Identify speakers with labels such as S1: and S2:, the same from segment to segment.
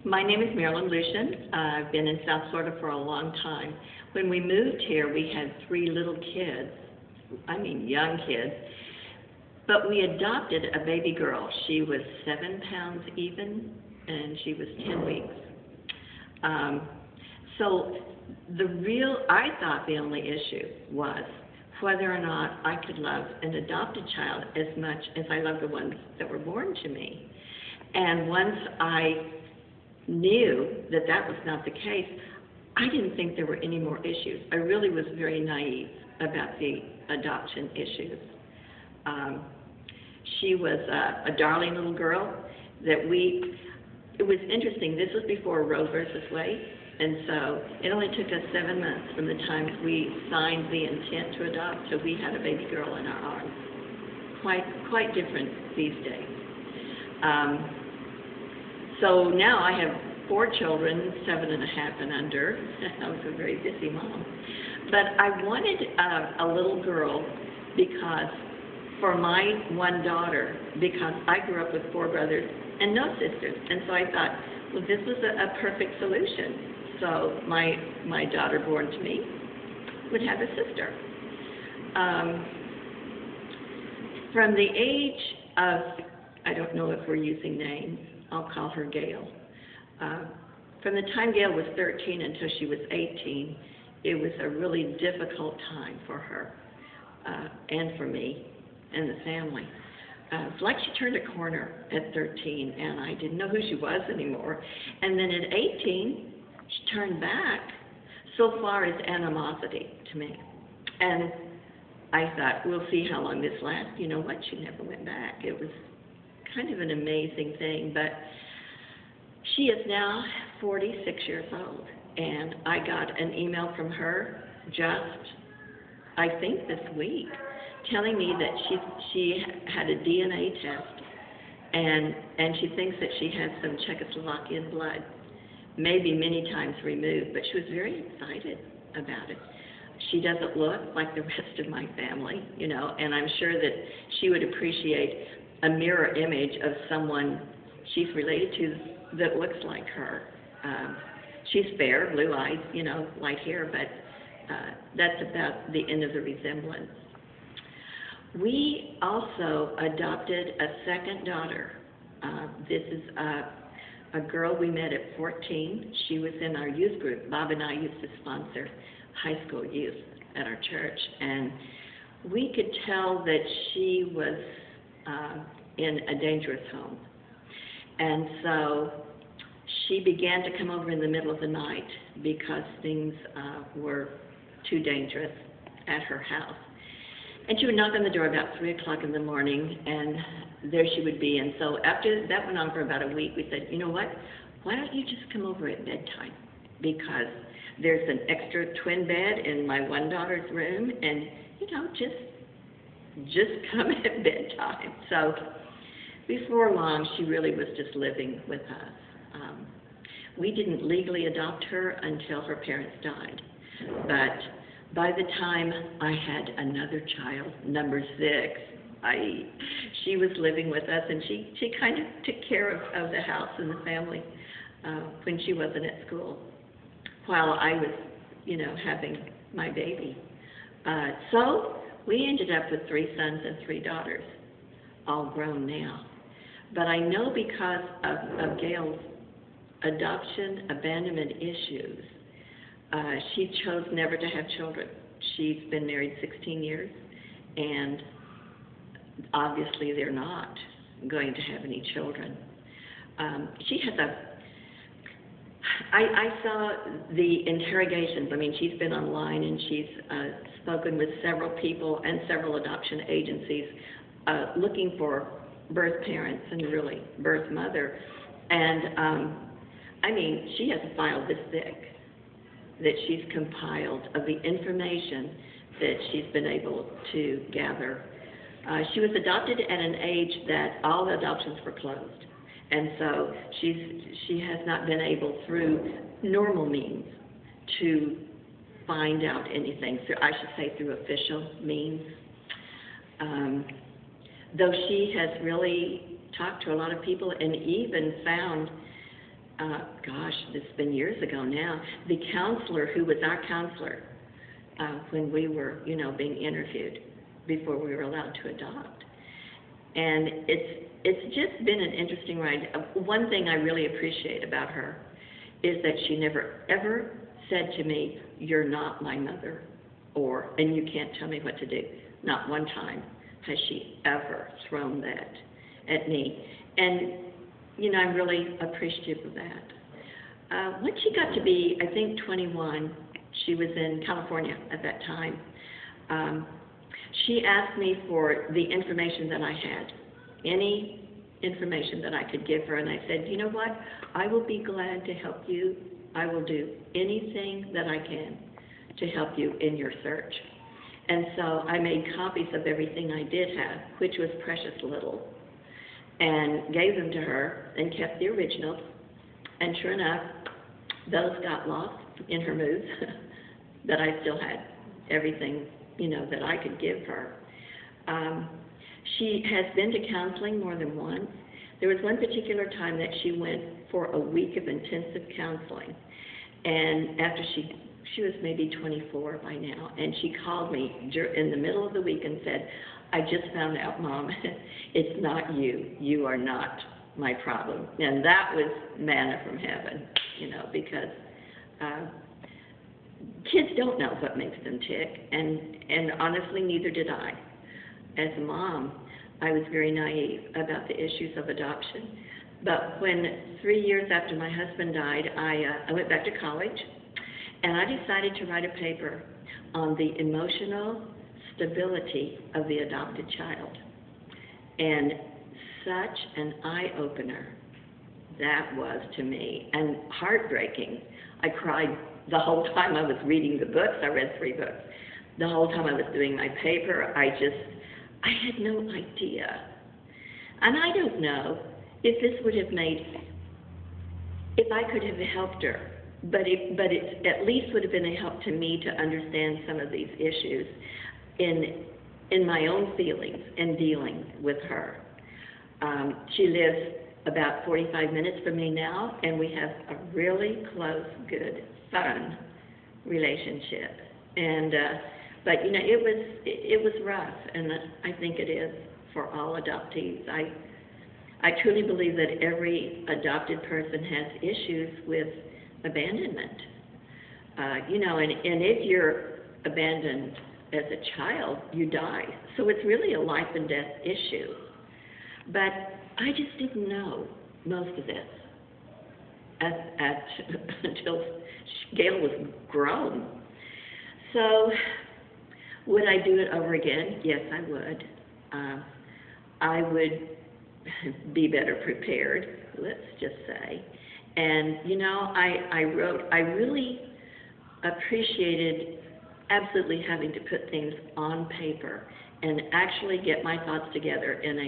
S1: My name is Marilyn Lucian. I've been in South Florida for a long time. When we moved here, we had 3 little kids, young kids, but we adopted a baby girl. She was 7 pounds even, and she was 10 weeks. I thought the only issue was whether or not I could love an adopted child as much as I love the ones that were born to me. And once I knew that that was not the case, I didn't think there were any more issues. I really was very naive about the adoption issues. She was a darling little girl that it was interesting, this was before Roe versus Wade, and so it only took us 7 months from the time we signed the intent to adopt till we had a baby girl in our arms. Quite different these days. So now I have 4 children, 7 and a half and under. I was a very busy mom. But I wanted a little girl because, for my one daughter, because I grew up with 4 brothers and no sisters. And so I thought, well, this was a perfect solution. So my daughter born to me would have a sister. From the age of, I don't know if we're using names, I'll call her Gail. From the time Gail was 13 until she was 18, it was a really difficult time for her and for me and the family. It's like she turned a corner at 13, and I didn't know who she was anymore. And then at 18, she turned back so far as animosity to me. And I thought, we'll see how long this lasts. You know what? She never went back. It was kind of an amazing thing, but she is now 46 years old, and I got an email from her just, I think this week, telling me that she had a DNA test, and she thinks that she has some Czechoslovakian blood, maybe many times removed, but she was very excited about it. She doesn't look like the rest of my family, you know, and I'm sure that she would appreciate a mirror image of someone she's related to that looks like her. She's fair, blue eyes, you know, light hair, but that's about the end of the resemblance. We also adopted a second daughter. This is a girl we met at 14. She was in our youth group. Bob and I used to sponsor high school youth at our church, and we could tell that she was in a dangerous home. And so she began to come over in the middle of the night because things were too dangerous at her house. And she would knock on the door about 3 o'clock in the morning, and there she would be. And so after that went on for about a week, we said, you know what, why don't you just come over at bedtime? Because there's an extra twin bed in my one daughter's room, and, you know, just come at bedtime. So before long, she really was just living with us. We didn't legally adopt her until her parents died. But by the time I had another child, number 6, she was living with us, and she kind of took care of the house and the family when she wasn't at school, while I was, you know, having my baby. So we ended up with 3 sons and 3 daughters, all grown now. But I know because of Gail's adoption abandonment issues, she chose never to have children. She's been married 16 years, and obviously they're not going to have any children. She has I saw the interrogations. I mean, she's been online, and she's spoken with several people and several adoption agencies looking for birth parents and really birth mother. And I mean, she has a file this thick that she's compiled of the information that she's been able to gather. She was adopted at an age that all the adoptions were closed. And so she has not been able, through normal means, to find out anything, I should say through official means. Though she has really talked to a lot of people and even found gosh, it's been years ago now, the counselor who was our counselor when we were, being interviewed before we were allowed to adopt. And it's just been an interesting ride. One thing I really appreciate about her is that she never, ever said to me, "You're not my mother," and "you can't tell me what to do." Not one time has she ever thrown that at me. And, I'm really appreciative of that. Once she got to be, I think, 21, she was in California at that time, she asked me for the information that I had, any information that I could give her, and I said, "You know what, I will be glad to help you. I will do anything that I can to help you in your search." And so I made copies of everything I did have, which was precious little, and gave them to her and kept the originals. And sure enough, those got lost in her moves, that I still had everything, that I could give her. She has been to counseling more than once. There was one particular time that she went for a week of intensive counseling. And after she was maybe 24 by now, and she called me in the middle of the week and said, "I just found out, Mom, it's not you. You are not my problem." And that was manna from heaven, because kids don't know what makes them tick, and honestly, neither did I. As a mom, I was very naive about the issues of adoption. But when 3 years after my husband died, I went back to college, and I decided to write a paper on the emotional stability of the adopted child. And such an eye-opener that was to me, and heartbreaking. I cried the whole time I was reading the books. I read 3 books. The whole time I was doing my paper, I had no idea. And I don't know if this would have if I could have helped her, but it at least would have been a help to me to understand some of these issues in my own feelings and dealing with her. She lives about 45 minutes from me now, and we have a really close, good, fun relationship. And but it was rough, and I think it is for all adoptees. I truly believe that every adopted person has issues with abandonment. And if you're abandoned as a child, you die. So it's really a life and death issue. But I just didn't know most of this until Gail was grown. So would I do it over again? Yes, I would. I would be better prepared, let's just say. And, I really appreciated absolutely having to put things on paper and actually get my thoughts together in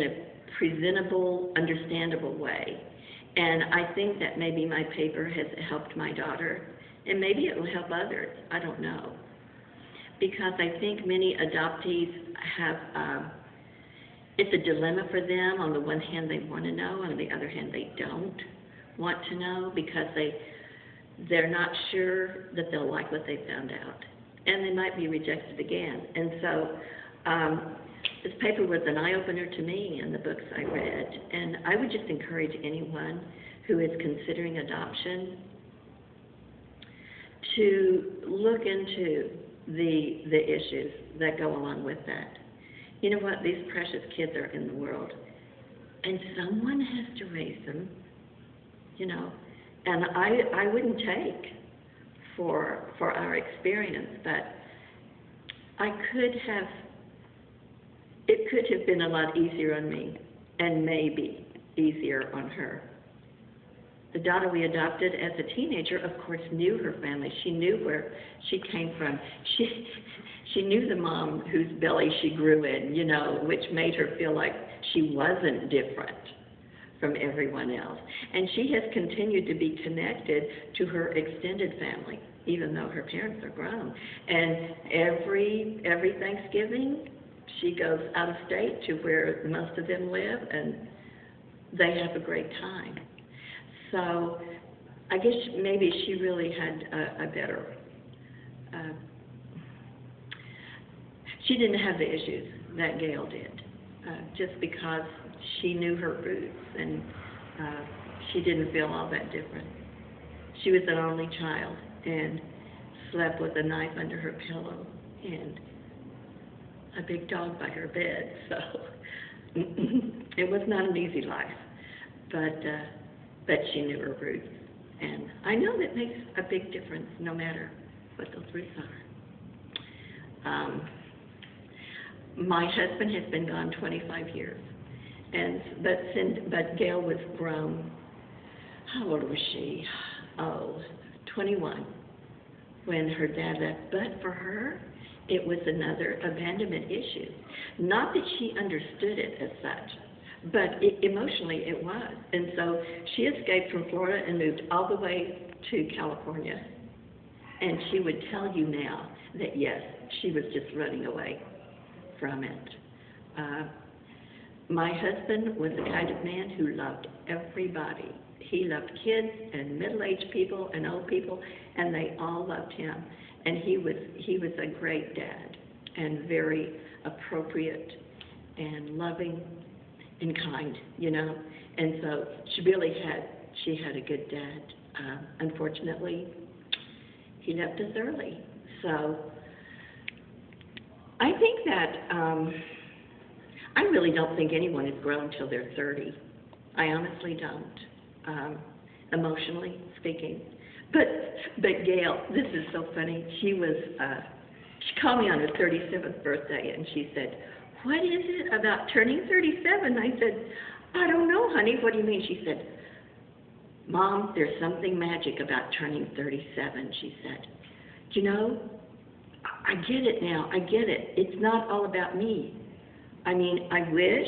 S1: a presentable, understandable way. And I think that maybe my paper has helped my daughter, and maybe it will help others. I don't know. Because I think many adoptees have, it's a dilemma for them. On the one hand, they want to know, on the other hand, they don't want to know because they're not sure that they'll like what they found out. And they might be rejected again. And so this paper was an eye-opener to me and the books I read. And I would just encourage anyone who is considering adoption to look into the issues that go along with that. You know what? These precious kids are in the world, and someone has to raise them, And I wouldn't take for our experience, but it could have been a lot easier on me, and maybe easier on her. The daughter we adopted as a teenager, of course, knew her family. She knew where she came from. She knew the mom whose belly she grew in, which made her feel like she wasn't different from everyone else. And she has continued to be connected to her extended family, even though her parents are grown. And every Thanksgiving, she goes out of state to where most of them live, and they have a great time. So I guess maybe she really had a better, she didn't have the issues that Gail did, just because she knew her roots, and she didn't feel all that different. She was an only child and slept with a knife under her pillow and a big dog by her bed, so it was not an easy life, but she knew her roots, and I know that makes a big difference no matter what those roots are. My husband has been gone 25 years, but Gail was grown. How old was she? 21 when her dad left. But for her, it was another abandonment issue. Not that she understood it as such, but emotionally it was. And so she escaped from Florida and moved all the way to California. And she would tell you now that, yes, she was just running away from it. My husband was the kind of man who loved everybody. He loved kids and middle-aged people and old people, and they all loved him. And he was a great dad, and very appropriate and loving and kind, you know. And so she had a good dad. Unfortunately, he left us early. So I think that I really don't think anyone is grown till they're 30. I honestly don't, emotionally speaking. But Gail, this is so funny. She called me on her 37th birthday, and she said, "What is it about turning 37?" I said, "I don't know, honey. What do you mean?" She said, "Mom, there's something magic about turning 37, she said. You know, I get it now. I get it. It's not all about me. I mean, I wish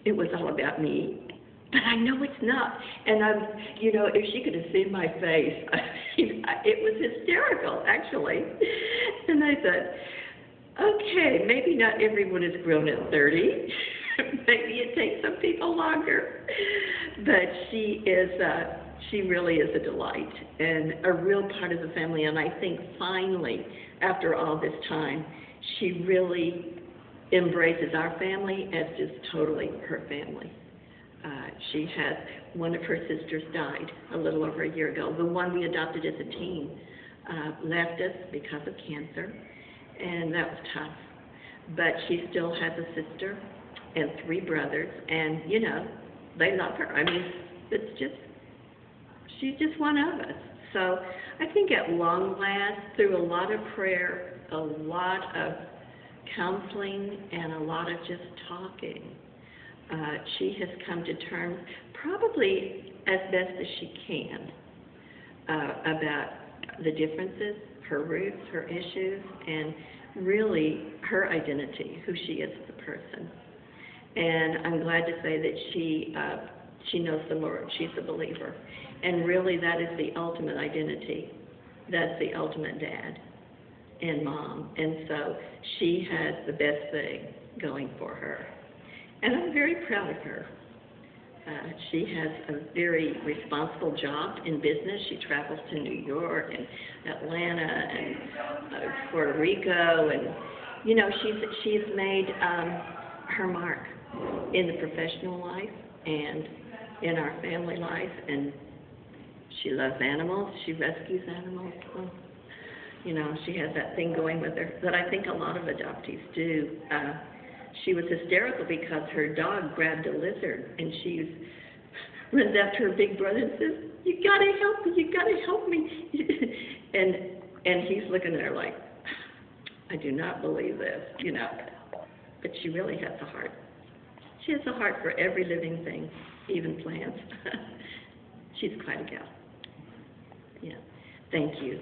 S1: it was all about me, but I know it's not." And you know, if she could have seen my face, I mean, it was hysterical, actually. And I said, okay, maybe not everyone is grown at 30. Maybe it takes some people longer. But she really is a delight and a real part of the family. And I think finally, after all this time, she really embraces our family as just totally her family. She has, one of her sisters died a little over a year ago. The one we adopted as a teen left us because of cancer, and that was tough. But she still has a sister and 3 brothers, and, you know, they love her. I mean, she's just one of us. So I think at long last, through a lot of prayer, a lot of counseling, and a lot of just talking, she has come to terms, probably as best as she can, about the differences, her roots, her issues, and really her identity, who she is as a person. And I'm glad to say that she knows the Lord. She's a believer. And really that is the ultimate identity. That's the ultimate dad and mom. And so she has the best thing going for her. And I'm very proud of her. She has a very responsible job in business. She travels to New York and Atlanta and Puerto Rico, and you know, she's made her mark in the professional life and in our family life, and she loves animals. She rescues animals. So, you know, she has that thing going with her that I think a lot of adoptees do. She was hysterical because her dog grabbed a lizard, and she runs after her big brother and says, "You gotta help me, you gotta help me." and he's looking at her like, "I do not believe this," you know. But she really has a heart. She has a heart for every living thing, even plants. She's quite a gal. Yeah. Thank you.